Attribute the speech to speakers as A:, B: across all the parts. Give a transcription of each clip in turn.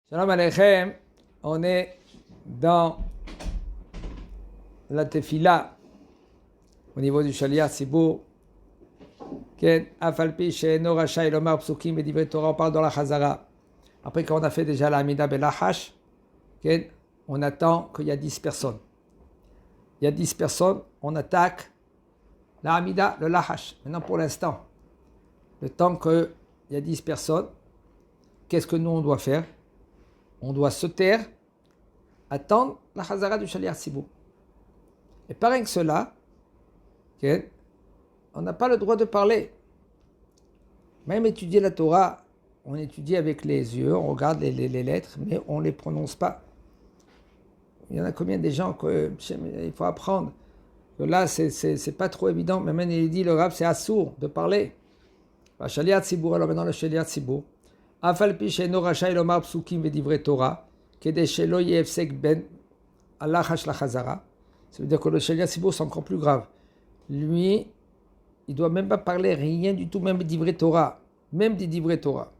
A: Shalom Aleichem, on est dans la tefila au niveau du Shaliach Tzibur. Ken afalpi she'eno rashai lomar psukim v'divrei Torah, on parle dans la Chazara. Après qu'on a fait déjà la Amida Belachash, on attend qu'il y a 10 personnes. Il y a 10 personnes, on attaque la Amida, le Lachash. Maintenant pour l'instant, le temps qu'il y a 10 personnes, qu'est-ce que nous on doit faire? On doit se taire, attendre la Chazara du Shaliach Tzibur. Et pas rien que cela, on n'a pas le droit de parler. Même étudier la Torah, on étudie avec les yeux, on regarde les lettres, mais on ne les prononce pas. Il y en a combien de gens qu'il faut apprendre? Que là, c'est pas trop évident. Mais maintenant, il dit, le Rav, c'est assourd de parler. Le Shaliach Tzibur, alors maintenant le Shaliach Tzibur. Afal pi she'eno rashai lomar psukim v'divrei Torah, kedei she'lo yeh hefsek ben halachash lachazara. Ça veut dire que le Shaliach Tzibur, c'est encore plus grave. Lui, il ne doit même pas parler rien du tout, même des divrei Torah. Même des divrei Torah.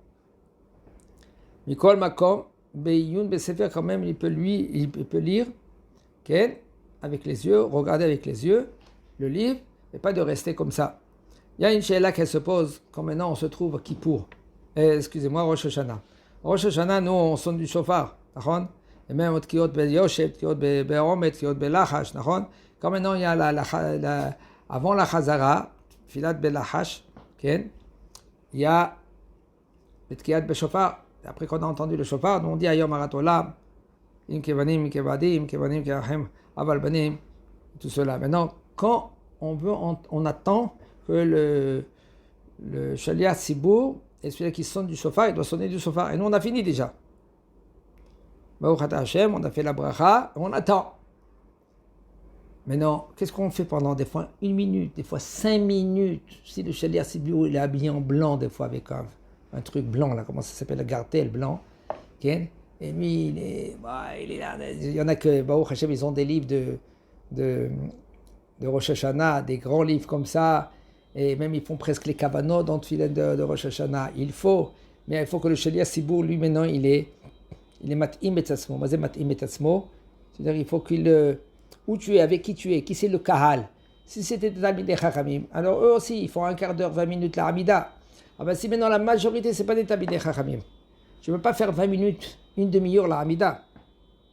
A: Mikol makom, be'iyun be'sefer, quand même, il peut lire, avec les yeux, regarder avec les yeux, le livre, et pas de rester comme ça. Il y a une she'ela qui se pose, comme maintenant on se trouve à Kippour. Excusez-moi, Rosh Hashanah. Rosh Hashanah, nous, on sonne du shofar, d'accord? Et même au Tkiot Be-Yoshev, Tkiot Be-Omet, Tkiot Be-Lachash, d'accord? Comme maintenant, il y a avant la Chazara, Filat Be-Lachash, il y a le Tkiat Be-Shofar. Après qu'on a entendu le shofar, nous on dit Ayom Arat Olam, Im Kevanim, Im Kevadim, Im Kevanim, Kerachem, Aval Banim, tout cela. Maintenant, quand on attend que le Shaliach Tzibur, et celui qui sonne du shofar, il doit sonner du shofar. Et nous, on a fini déjà. Baruch Ata Hashem, on a fait la bracha, on attend. Maintenant, qu'est-ce qu'on fait pendant des fois 1 minute, des fois 5 minutes? Si le Shaliach Tzibur, il est habillé en blanc, des fois avec un truc blanc, là, comment ça s'appelle, le gartel blanc. Okay? Et lui, il est là. Il y en a que, Baruch Hashem, ils ont des livres de Rosh Hashanah, des grands livres comme ça. Et même ils font presque les kavanot dans le filet de Rosh Hashanah. Il faut que le Shaliach Tzibur, lui maintenant, il est mat'im et atzmo. Mazé mat'im et atzmo. C'est-à-dire il faut qu'il, où tu es, avec qui c'est le kahal. Si c'était des Talmidei Chachamim, alors eux aussi, ils font un quart d'heure, 20 minutes la Hamida. Ah ben si maintenant la majorité, c'est pas des Talmidei Chachamim. Je ne veux pas faire 20 minutes, une demi-heure la Hamida.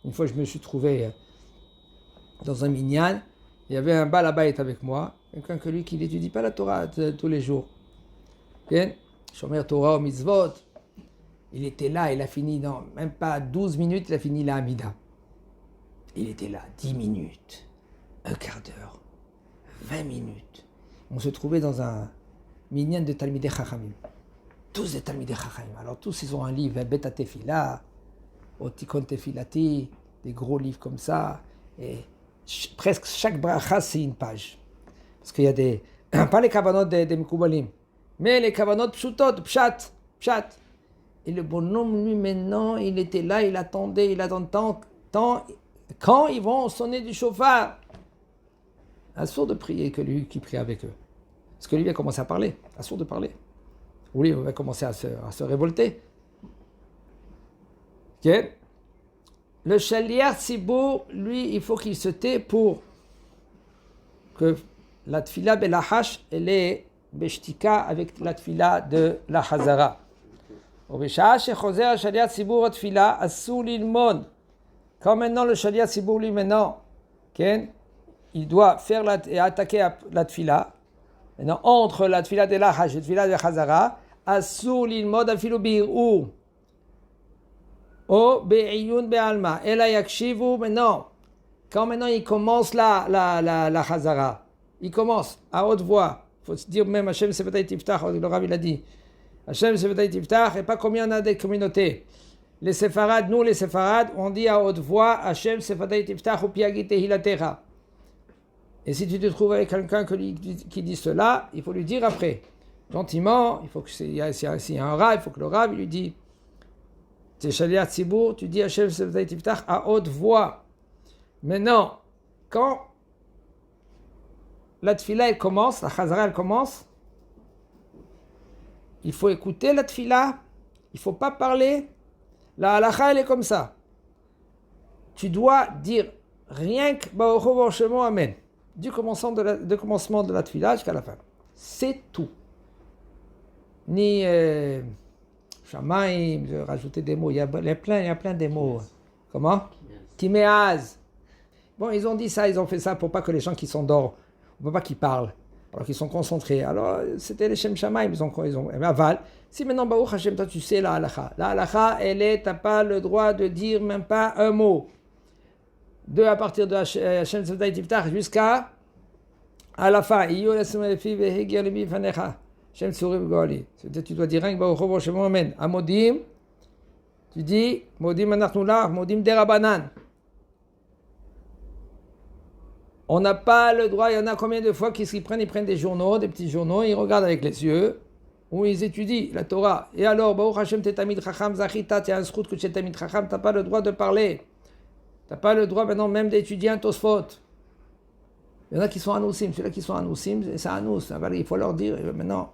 A: Une fois, je me suis trouvé dans un minyan. Il y avait un balabait avec moi, quelqu'un que lui qui n'étudie pas la Torah tous les jours. Shomer Torah au mitzvot. Il était là, il a fini dans même pas 12 minutes, il a fini la Hamida. Il était là, 10 minutes, un quart d'heure, 20 minutes. On se trouvait dans un minyan de Talmidei Chachamim. Tous des Talmidei Chachamim. Alors tous, ils ont un livre, Beta Tefila, Otikon Tefilati, des gros livres comme ça. Et presque chaque bracha, c'est une page. Parce qu'il y a pas les kavanot des Mekoubalim, mais les kavanot pshutot, pshat. Et le bonhomme, lui, maintenant, il était là, il attendait tant, quand ils vont sonner du shofar. Assourd de prier que lui qui prie avec eux. Parce que lui va commencer à parler, assourd de parler. Oui, il va commencer à se révolter. Ok? Le Shaliach Tzibur, lui, il faut qu'il se tait pour que la tfila belachash, elle est beshtika avec la tfila de la Chazara. Obesha shechozer Shaliach Tzibur tfila asur lilmod. Quand maintenant le Shaliach Tzibur, lui maintenant, il doit faire et attaquer la tfila. Maintenant, entre la tfila de la Chash et la tfila de la Chazara, asur lilmod afilu bi'ir'ur. Oh, be'iyun be'alma. Ela yakshivu, maintenant. Quand maintenant il commence la Chazara, il commence à haute voix. Il faut se dire même Hashem Sefatay Tiftach, le Rav il a dit. Hashem Sefatay Tiftach, et pas combien on a des communautés. Les séfarades, nous les séfarades, on dit à haute voix Hashem Sefatay Tiftach ou Piagite Hilatecha. Et si tu te trouves avec quelqu'un qui dit cela, il faut lui dire après. Gentiment, il faut que s'il y a un Rav, il faut que le Rav lui dise. C'est Shaliach Tzibur, tu dis Hashem Sefatay Tiftach à haute voix. Maintenant, quand la tfila elle commence, la chazara elle commence, il faut écouter la tfila, il ne faut pas parler, La halakha, elle est comme ça. Tu dois dire rien que Baruch Hu Baruch Shemo Amen. Du commencement de la tefila jusqu'à la fin. C'est tout. Ni Shamaim, je rajouter des mots. Il y a plein de mots. Comment? Timéaz. Bon, ils ont dit ça, ils ont fait ça pour pas que les gens qui s'endorment, on ne veut pas qu'ils parlent, alors qu'ils sont concentrés. Alors, c'était les Shem Shamaim, ils ont aval. Si maintenant, Baruch Hashem, toi tu sais la halakha. La halakha, t'as pas le droit de dire même pas un mot. À partir de Hashem Tzedai Tiftach jusqu'à à la fin. Tu dois dire rien que Baruch Hu Baruch Shemo Amen. À Modim, tu dis Modim Anachnu Lach, Modim Derabanan. On n'a pas le droit, il y en a combien de fois qu'ils prennent des journaux, des petits journaux, ils regardent avec les yeux, où ils étudient la Torah. Et alors, Baruch Hashem Tetamid Chacham Zachita, tu as un srout que tu es Tamid Chacham, tu n'as pas le droit de parler. Tu n'as pas le droit maintenant même d'étudier un Tosfot. Il y en a qui sont anousim, ceux-là qui sont anousim, c'est anous. Il faut leur dire, maintenant,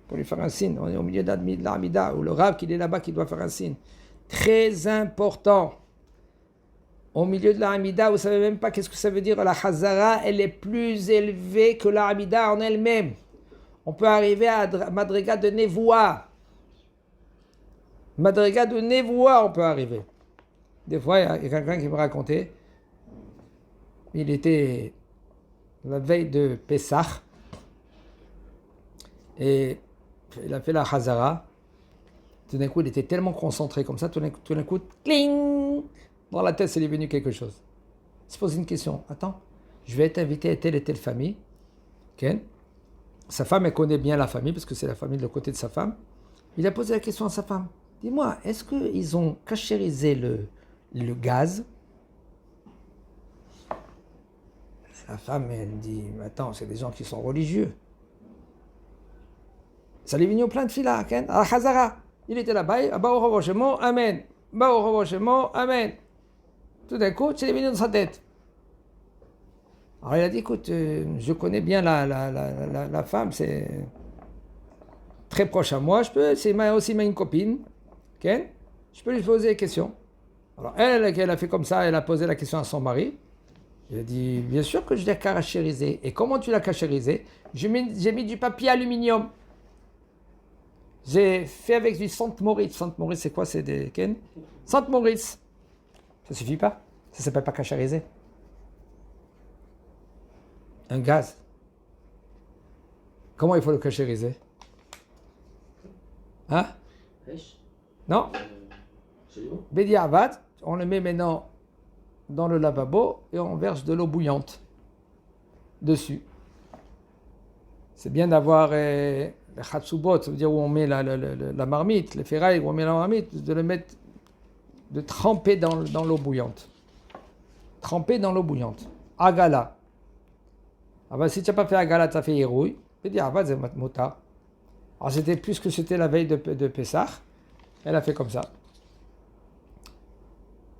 A: pour lui faire un signe, on est au milieu de l'Amida, ou le Rav qui est là-bas qui doit faire un signe. Très important. Au milieu de la Hamida, vous ne savez même pas qu'est-ce que ça veut dire. La Chazara, elle est plus élevée que la Hamida en elle-même. On peut arriver à Madriga de Nevoa. Madriga de Nevoa, on peut arriver. Des fois, il y a quelqu'un qui me racontait, il était la veille de Pessah, et il a fait la Chazara. Tout d'un coup, il était tellement concentré comme ça, tout d'un coup, cling! Dans la tête, il est venu quelque chose. Il se pose une question. Attends, je vais être invité à telle et telle famille. Okay. Sa femme, elle connaît bien la famille, parce que c'est la famille de le côté de sa femme. Il a posé la question à sa femme. Dis-moi, est-ce qu'ils ont cachérisé le gaz? Sa femme, elle dit, attends, c'est des gens qui sont religieux. Ça lui est venu plein de filles là, à la Chazara. Il était là-bas, Baruch Hu Baruch Shemo, Amen. Baruch Hu Baruch Shemo, Amen. Tout d'un coup, c'est venu dans sa tête. Alors il a dit, écoute, je connais bien la femme, c'est très proche à moi, c'est aussi une copine, okay? Je peux lui poser des questions. Alors elle a fait comme ça, elle a posé la question à son mari. Il a dit, bien sûr que je l'ai cachérisé. Et comment tu l'as cachérisé? J'ai mis du papier aluminium. J'ai fait avec du Sainte Moritz. Sainte Moritz, c'est quoi? C'est des Ken? Sainte Moritz. Ça suffit pas? Ça s'appelle pas cachérisé. Un gaz. Comment il faut le cachériser? Hein? Non? Bédi Avad, on le met maintenant dans le lavabo et on verse de l'eau bouillante dessus. C'est bien d'avoir le chatsubot, ça veut dire où on met la marmite, les ferrailles où on met la marmite, de le mettre, de tremper dans l'eau bouillante. Tremper dans l'eau bouillante. Agala. Ah ben, si tu n'as pas fait Agala, tu as fait Hérouille. Je dis, Avad, c'est motard. Alors c'était plus que c'était la veille de Pessah. Elle a fait comme ça.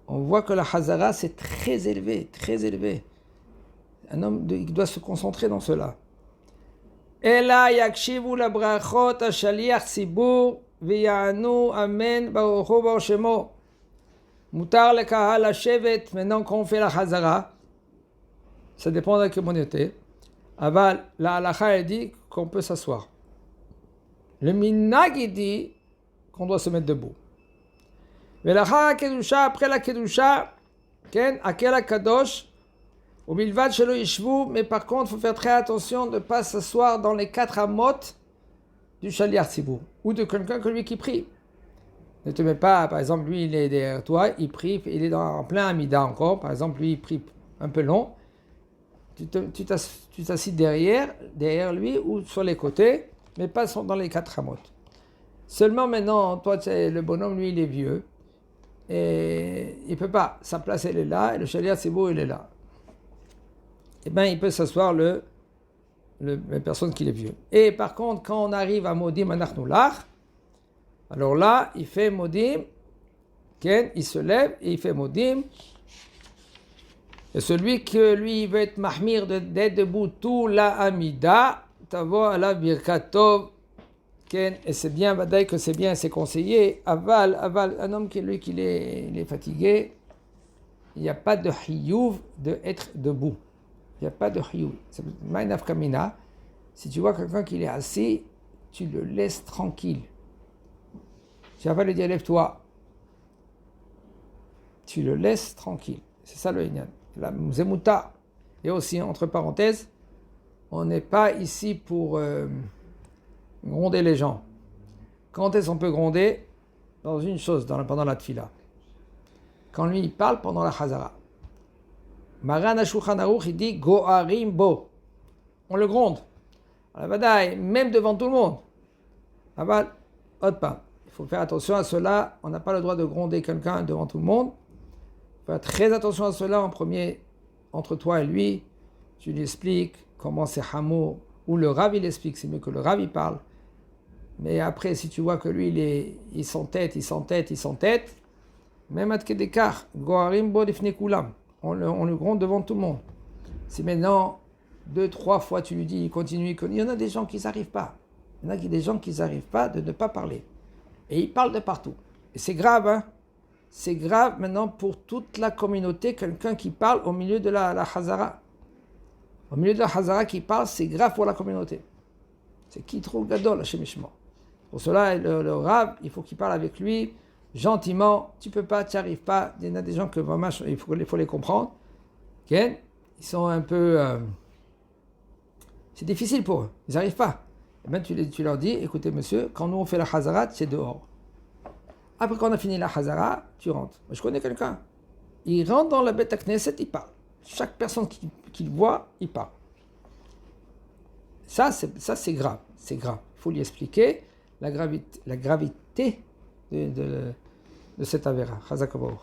A: On voit que la Hazara, c'est très élevé, très élevé. Un homme, il doit se concentrer dans cela. Ela yakshivu la brachot ashaliach tzibur v'ya'anu amen baruch hu baruch shemo. Mutar le kahal hashevet. Maintenant qu'on fait la Hazara, ça dépend de la communauté. Aval, la halakha dit qu'on peut s'asseoir. Le minhag dit qu'on doit se mettre debout. Velachar kedusha, après la kedusha, ken akel kadosh, ou bilvad shelo yishvu, mais par contre, il faut faire très attention de ne pas s'asseoir dans les 4 amot du shaliach tzibur, ou de quelqu'un que lui qui prie. Ne te mets pas, par exemple, lui il est derrière toi, il prie, il est en plein amida encore, par exemple, lui il prie un peu long, tu t'assis derrière lui ou sur les côtés, mais pas dans les 4 amot. Seulement maintenant, toi, le bonhomme, lui, il est vieux, et il ne peut pas, sa place elle est là, et le shaliach tzibur il est là. Eh bien, il peut s'asseoir la personne qui est vieux. Et par contre, quand on arrive à Modim Anachnu Lach, alors là, il fait Modim, il se lève et il fait Modim. Et celui que lui, il veut être mahmir d'être debout tout la Amida, tavo ala birkat tov Et c'est bien, Badaï, que c'est bien, c'est conseillé. Aval, un homme qui il est fatigué, il n'y a pas de hiyuv de être debout. Il n'y a pas de hiyuv. C'est Ma'inaf Kamina. Si tu vois quelqu'un qui est assis, tu le laisses tranquille. Tu vas pas lui dire lève-toi. Tu le laisses tranquille. C'est ça le Inyan. La Zemuta. Et aussi, entre parenthèses, on n'est pas ici pour gronder les gens. Quand est-ce qu'on peut gronder? Dans une chose, pendant la tfila. Quand lui, il parle pendant la chazara. Maran HaShulchan Aruch, il dit Go'arim bo. On le gronde. Même devant tout le monde. Aval, pas. Il faut faire attention à cela. On n'a pas le droit de gronder quelqu'un devant tout le monde. Il faut faire très attention à cela en premier, entre toi et lui. Tu lui expliques comment c'est hamour. Ou le Rav, il explique. C'est mieux que le Rav, il parle. Mais après, si tu vois que lui, il s'entête, même à Tkedekar, Goharim bo defne kulam. On le gronde devant tout le monde. Si maintenant, 2-3 fois tu lui dis, il continue, il y en a des gens qui n'arrivent pas. Il y en a des gens qui n'arrivent pas de ne pas parler. Et ils parlent de partout. Et c'est grave, hein. C'est grave maintenant pour toute la communauté, quelqu'un qui parle au milieu de la Hazara. Au milieu de la Hazara qui parle, c'est grave pour la communauté. C'est qui trouve Gadol, Hashem Yishmor. Pour cela, le Rav, il faut qu'il parle avec lui gentiment. Tu peux pas, tu n'y arrives pas. Il y en a des gens que vraiment, il faut les comprendre. Okay? Ils sont un peu... c'est difficile pour eux. Ils n'arrivent pas. Et bien, tu leur dis, écoutez monsieur, quand nous on fait la Hazara, c'est dehors. Après qu'on a fini la Hazara, tu rentres. Moi, je connais quelqu'un. Il rentre dans la Beth Knesset, il parle. Chaque personne qu'il voit, il parle. Ça, c'est grave. C'est grave. Il faut lui expliquer la gravité de cette avéra. Chazak Baruch.